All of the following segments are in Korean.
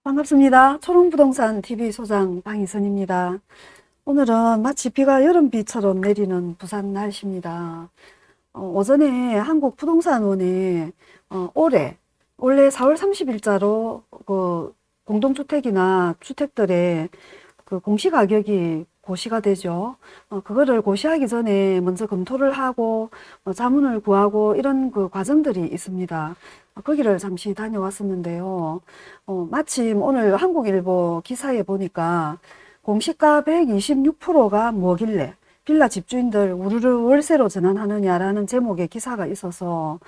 반갑습니다. 초롱부동산 TV 소장 방희선입니다. 오늘은 마치 비가 여름비처럼 내리는 부산 날씨입니다. 오전에 한국부동산원이 올해 4월 30일자로 그 공동주택이나 주택들의 그 공시가격이 고시가 되죠. 그거를 고시하기 전에 먼저 검토를 하고 자문을 구하고 이런 그 과정들이 있습니다. 거기를 잠시 다녀왔었는데요. 마침 오늘 한국일보 기사에 보니까 공시가 126%가 뭐길래 빌라 집주인들 우르르 월세로 전환하느냐라는 제목의 기사가 있어서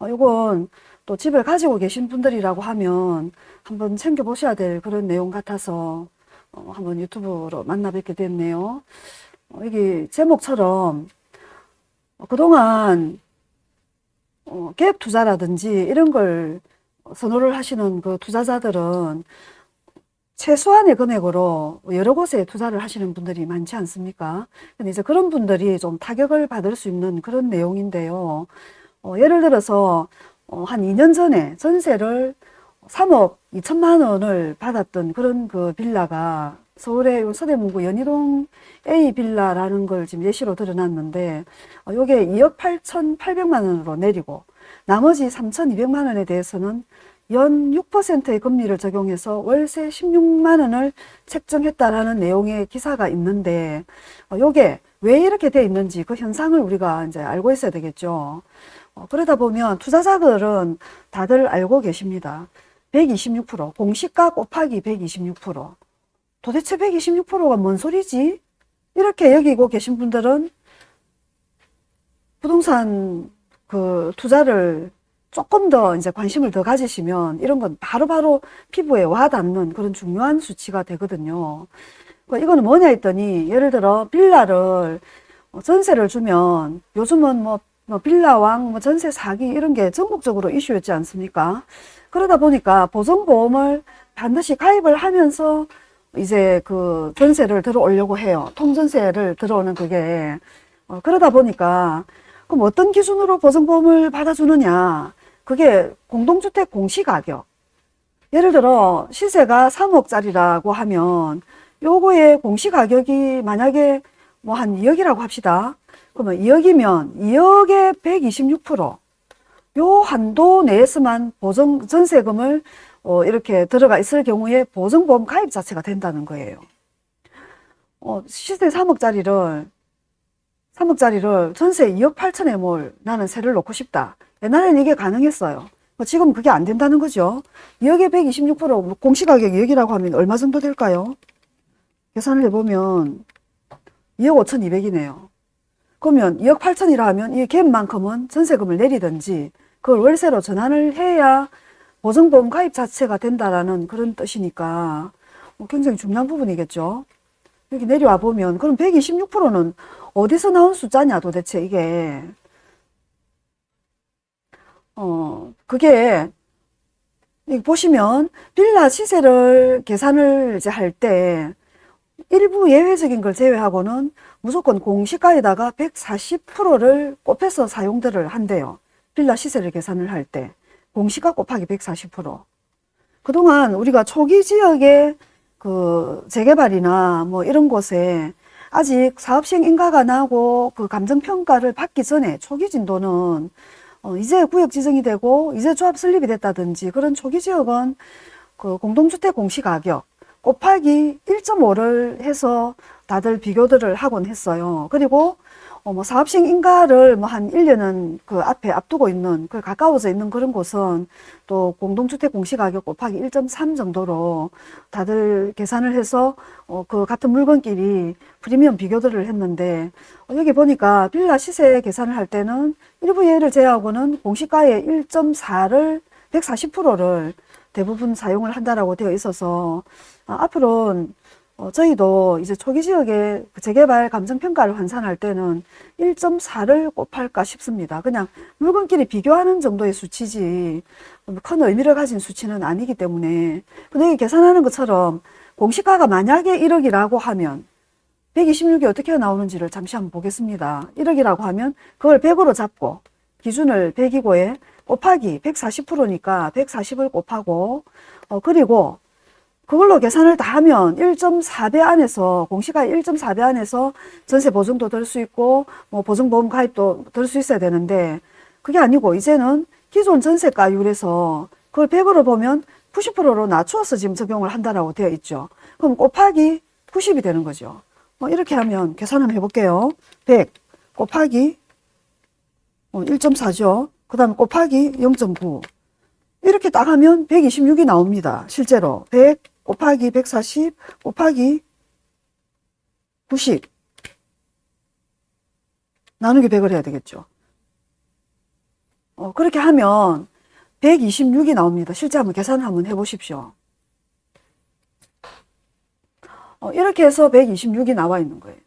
이건 또 집을 가지고 계신 분들이라고 하면 한번 챙겨보셔야 될 그런 내용 같아서 한번 유튜브로 만나 뵙게 됐네요. 여기 제목처럼 그동안 갭 투자라든지 이런 걸 선호를 하시는 그 투자자들은 최소한의 금액으로 여러 곳에 투자를 하시는 분들이 많지 않습니까? 근데 이제 그런 분들이 좀 타격을 받을 수 있는 그런 내용인데요. 예를 들어서 한 2년 전에 전세를 3억 2천만 원을 받았던 그런 그 빌라가 서울의 서대문구 연희동 A 빌라라는 걸 지금 예시로 드러났는데, 요게 2억 8,800만 원으로 내리고, 나머지 3,200만 원에 대해서는 연 6%의 금리를 적용해서 월세 16만 원을 책정했다라는 내용의 기사가 있는데, 요게 왜 이렇게 돼 있는지 그 현상을 우리가 이제 알고 있어야 되겠죠. 그러다 보면 투자자들은 다들 알고 계십니다. 126%, 공시가 곱하기 126%. 도대체 126%가 뭔 소리지? 이렇게 여기고 계신 분들은 부동산 그 투자를 조금 더 이제 관심을 더 가지시면 이런 건 바로바로 피부에 와 닿는 그런 중요한 수치가 되거든요. 이거는 뭐냐 했더니, 예를 들어 빌라를 전세를 주면 요즘은 뭐 빌라왕, 전세 사기 이런 게 전국적으로 이슈였지 않습니까? 그러다 보니까 보증보험을 반드시 가입을 하면서 이제 그 전세를 들어오려고 해요. 통전세를 들어오는 그게. 그러다 보니까 그럼 어떤 기준으로 보증보험을 받아주느냐? 그게 공동주택 공시가격. 예를 들어 시세가 3억짜리라고 하면 요거의 공시가격이 만약에 뭐 한 2억이라고 합시다. 그러면 2억이면 2억에 126%. 요 한도 내에서만 전세금을 이렇게 들어가 있을 경우에 보증보험 가입 자체가 된다는 거예요. 시세 3억짜리를 전세 2억 8천에 나는 세를 놓고 싶다. 옛날에는 이게 가능했어요. 지금 그게 안 된다는 거죠. 2억에 126%, 공시가격 2억이라고 하면 얼마 정도 될까요? 계산을 해보면 2억 5,200이네요. 그러면 2억 8천이라 하면 이 갭만큼은 전세금을 내리든지 그걸 월세로 전환을 해야 보증보험 가입 자체가 된다라는 그런 뜻이니까 굉장히 중요한 부분이겠죠. 여기 내려와 보면 그럼 126%는 어디서 나온 숫자냐 도대체 이게. 그게 보시면 빌라 시세를 계산을 이제 할 때 일부 예외적인 걸 제외하고는 무조건 공시가에다가 140%를 곱해서 사용들을 한대요. 빌라 시세를 계산을 할 때 공시가 곱하기 140%. 그동안 우리가 초기 지역의 그 재개발이나 뭐 이런 곳에 아직 사업 시행 인가가 나고 그 감정평가를 받기 전에 초기 진도는 이제 구역 지정이 되고 이제 조합 설립이 됐다든지 그런 초기 지역은 그 공동주택 공시가격 곱하기 1.5를 해서 다들 비교들을 하곤 했어요. 그리고 뭐 사업시행 인가를 뭐 한 1년은 그 앞에 앞두고 있는, 그 가까워져 있는 그런 곳은 또 공동주택 공시가격 곱하기 1.3 정도로 다들 계산을 해서 그 같은 물건끼리 프리미엄 비교들을 했는데, 여기 보니까 빌라 시세 계산을 할 때는 일부 예외를 제외하고는 공시가의 1.4를 140%를 대부분 사용을 한다라고 되어 있어서 앞으로는 저희도 이제 초기 지역의 재개발 감정평가를 환산할 때는 1.4를 곱할까 싶습니다. 그냥 물건끼리 비교하는 정도의 수치지 큰 의미를 가진 수치는 아니기 때문에. 근데 여기 계산하는 것처럼 공시가가 만약에 1억이라고 하면 126이 어떻게 나오는지를 잠시 한번 보겠습니다. 1억이라고 하면 그걸 100으로 잡고 기준을 100이고에 곱하기 140%니까 140을 곱하고 그리고 그걸로 계산을 다 하면 1.4배 안에서, 공시가액 1.4배 안에서 전세 보증도 들 수 있고, 뭐 보증보험 가입도 들 수 있어야 되는데, 그게 아니고, 이제는 기존 전세가율에서 그걸 100으로 보면 90%로 낮추어서 지금 적용을 한다라고 되어 있죠. 그럼 곱하기 90이 되는 거죠. 이렇게 하면 계산 한번 해볼게요. 100 곱하기 1.4죠. 그 다음에 곱하기 0.9. 이렇게 딱 하면 126이 나옵니다. 실제로 100 곱하기 140 곱하기 90 나누기 100을 해야 되겠죠. 그렇게 하면 126이 나옵니다. 실제 한번 계산을 한번 해보십시오. 이렇게 해서 126이 나와 있는 거예요.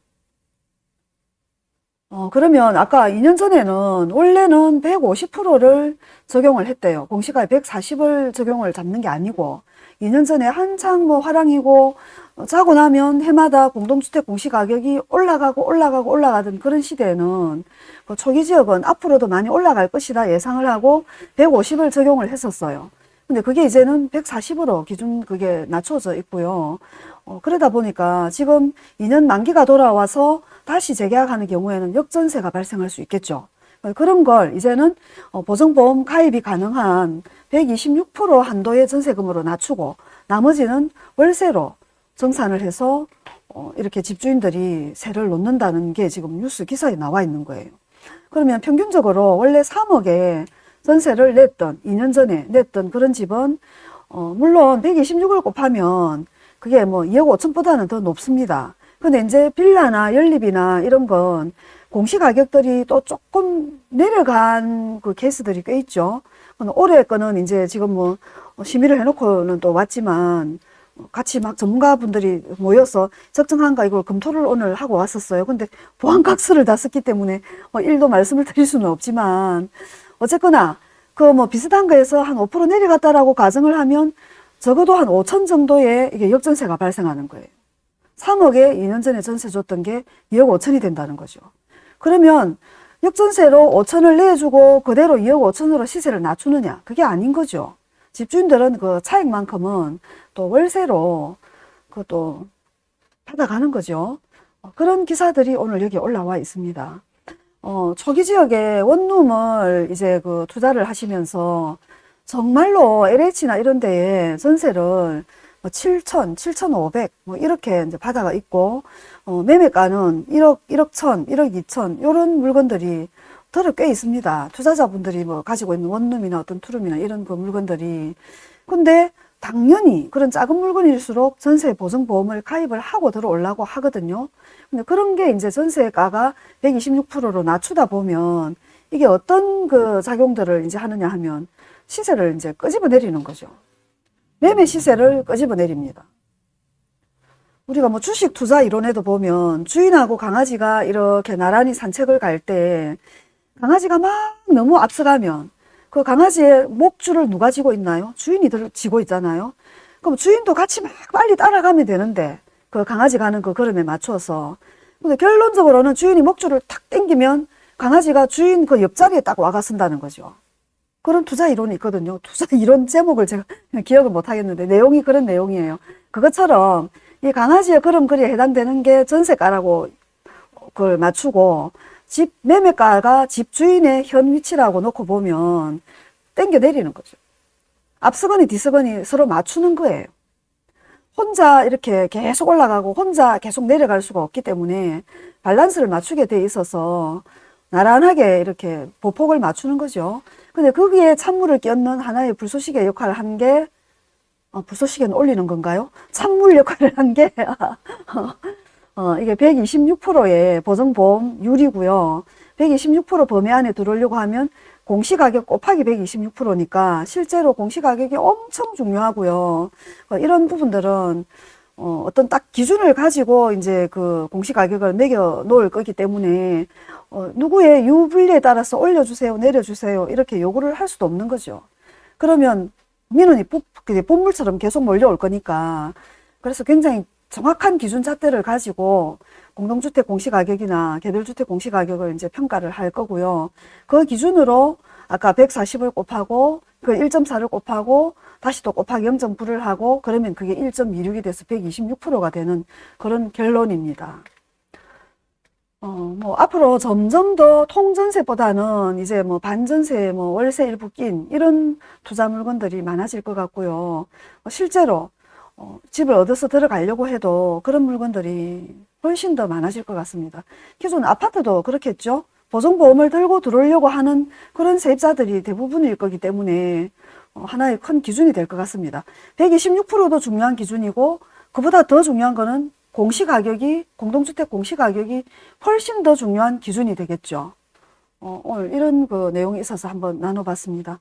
그러면 아까 2년 전에는 원래는 150%를 적용을 했대요. 공시가에 140을 적용을 잡는 게 아니고 2년 전에 한창 뭐 화랑이고 자고 나면 해마다 공동주택 공시가격이 올라가던 그런 시대에는 그 초기 지역은 앞으로도 많이 올라갈 것이다 예상을 하고 150을 적용을 했었어요. 근데 그게 이제는 140으로 기준 그게 낮춰져 있고요. 그러다 보니까 지금 2년 만기가 돌아와서 다시 재계약하는 경우에는 역전세가 발생할 수 있겠죠. 그런 걸 이제는 보증보험 가입이 가능한 126% 한도의 전세금으로 낮추고 나머지는 월세로 정산을 해서 이렇게 집주인들이 세를 놓는다는 게 지금 뉴스 기사에 나와 있는 거예요. 그러면 평균적으로 원래 3억에 전세를 냈던 2년 전에 냈던 그런 집은 물론 126을 곱하면 그게 뭐 2억 5천보다는 더 높습니다. 근데 이제 빌라나 연립이나 이런 건 공시가격들이 또 조금 내려간 그 케이스들이 꽤 있죠. 올해 거는 이제 지금 뭐 심의를 해놓고는 또 왔지만 같이 막 전문가분들이 모여서 적정한가 이걸 검토를 오늘 하고 왔었어요. 근데 보안각서를 다 썼기 때문에 일도 말씀을 드릴 수는 없지만 어쨌거나 그 뭐 비슷한 거에서 한 5% 내려갔다라고 가정을 하면 적어도 한 5천 정도의 이게 역전세가 발생하는 거예요. 3억에 2년 전에 전세 줬던 게 2억 5천이 된다는 거죠. 그러면 역전세로 5천을 내주고 그대로 2억 5천으로 시세를 낮추느냐? 그게 아닌 거죠. 집주인들은 그 차익만큼은 또 월세로 그것도 받아가는 거죠. 그런 기사들이 오늘 여기 올라와 있습니다. 초기 지역에 원룸을 이제 그 투자를 하시면서 정말로 LH나 이런 데에 전세를 7천, 7,500, 뭐, 이렇게 이제 바다가 있고, 매매가는 1억, 1억 1천, 1억 2천, 요런 물건들이 들어 꽤 있습니다. 투자자분들이 뭐 가지고 있는 원룸이나 어떤 투룸이나 이런 그 물건들이. 근데 당연히 그런 작은 물건일수록 전세 보증보험을 가입을 하고 들어오려고 하거든요. 근데 그런 게 이제 전세가가 126%로 낮추다 보면 이게 어떤 그 작용들을 이제 하느냐 하면 시세를 이제 끄집어 내리는 거죠. 매매 시세를 끄집어 내립니다. 우리가 뭐 주식 투자 이론에도 보면 주인하고 강아지가 이렇게 나란히 산책을 갈 때 강아지가 막 너무 앞서가면 그 강아지의 목줄을 누가 쥐고 있나요? 주인이 쥐고 있잖아요. 그럼 주인도 같이 막 빨리 따라가면 되는데 그 강아지 가는 그 걸음에 맞춰서. 근데 결론적으로는 주인이 목줄을 탁 당기면 강아지가 주인 그 옆자리에 딱 와가 쓴다는 거죠. 그런 투자 이론이 있거든요. 투자 이론 제목을 제가 기억을 못 하겠는데 내용이 그런 내용이에요. 그것처럼 이 강아지의 걸음걸이에 해당되는 게 전세가라고 그걸 맞추고 집 매매가가 집주인의 현 위치라고 놓고 보면 땡겨 내리는 거죠. 앞서거니 뒤서거니 서로 맞추는 거예요. 혼자 이렇게 계속 올라가고 혼자 계속 내려갈 수가 없기 때문에 밸런스를 맞추게 돼 있어서 나란하게 이렇게 보폭을 맞추는 거죠. 근데 거기에 찬물을 끼얹는 하나의 불쏘시개 역할을 한 게, 불쏘시개는 올리는 건가요? 찬물 역할을 한 게, 이게 126%의 보증보험률이고요. 126% 범위 안에 들어오려고 하면 공시가격 곱하기 126%니까 실제로 공시가격이 엄청 중요하고요. 이런 부분들은 어떤 딱 기준을 가지고 이제 그 공시가격을 매겨 놓을 거기 때문에 누구의 유불리에 따라서 올려주세요, 내려주세요 이렇게 요구를 할 수도 없는 거죠. 그러면 민원이 본물처럼 계속 몰려올 거니까. 그래서 굉장히 정확한 기준 잣대를 가지고 공동주택 공시가격이나 개별주택 공시가격을 이제 평가를 할 거고요. 그 기준으로 아까 140을 곱하고 그 1.4를 곱하고 다시 또 곱하기 0.9를 하고 그러면 그게 1.26이 돼서 126%가 되는 그런 결론입니다. 뭐 앞으로 점점 더 통전세보다는 이제 뭐 반전세, 뭐 월세 일부 낀 이런 투자 물건들이 많아질 것 같고요. 실제로 집을 얻어서 들어가려고 해도 그런 물건들이 훨씬 더 많아질 것 같습니다. 기존 아파트도 그렇겠죠. 보증보험을 들고 들어오려고 하는 그런 세입자들이 대부분일 거기 때문에 하나의 큰 기준이 될 것 같습니다. 126%도 중요한 기준이고 그보다 더 중요한 거는 공시가격이, 공동주택 공시가격이 훨씬 더 중요한 기준이 되겠죠. 오늘 이런 그 내용이 있어서 한번 나눠봤습니다.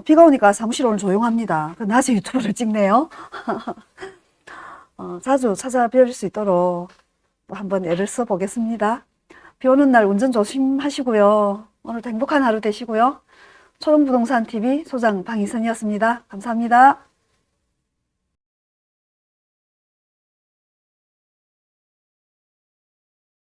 비가 오니까 사무실 오늘 조용합니다. 낮에 유튜브를 찍네요. 자주 찾아뵐 수 있도록 또 한번 애를 써보겠습니다. 비 오는 날 운전 조심하시고요. 오늘도 행복한 하루 되시고요. 초롱부동산TV 소장 방희선이었습니다. 감사합니다.